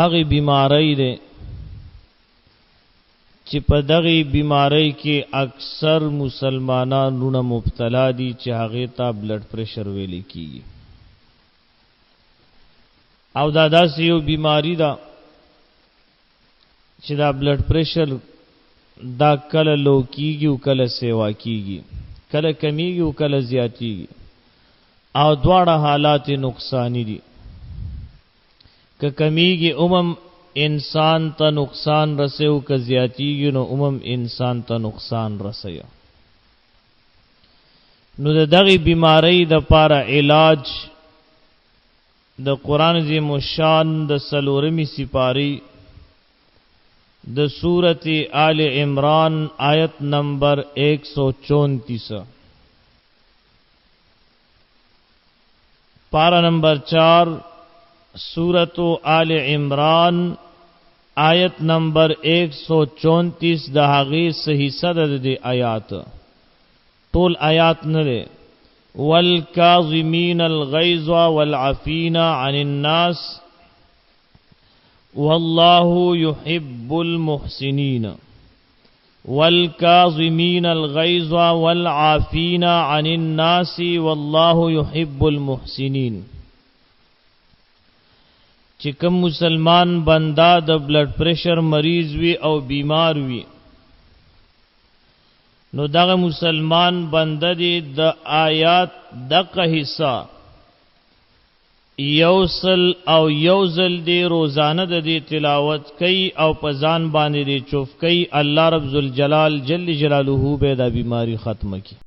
هغه بیماری ده چې په دغه بیماری کې اکثر مسلمانانو مبتلا دي چې هغه ته بلډ پریشر ویل کیږي او دا داسې یو بیماری ده چې دا بلډ پریشر دا کله لو کیږي او کله سیوا کیږي کله کمیږي او کله زیاتیږي او دواړه حالات نقصانی دي که کمیږي انسان ته نقصان رسیو که زیاتیږي نو انسان ته نقصان رسیو نو دغه بیماری د پاره علاج د قران عظیم شان د سلورمی سپاری د سورۃ آل عمران آیت نمبر 134 پارا نمبر 4 سورۃ آل عمران آیت نمبر 134 د هغه صحیح صدد دی آیات ټول آیات نه لري والکاظمین الغیظ والعافین عن الناس والله يحب المحسنین والکاظمین الغیظ والعافین عن الناس والله يحب المحسنین چې کوم مسلمان بندا د بلډ پریشر مریض وي او بیمار وي نو دغه مسلمان بنده دی د آیات دغه حصہ یوصل او یوزل دی روزانه د دې تلاوت کوي او پزان باندې دی چوف کوي الله رب ذوالجلال جل جلاله به دا بیماری ختم کی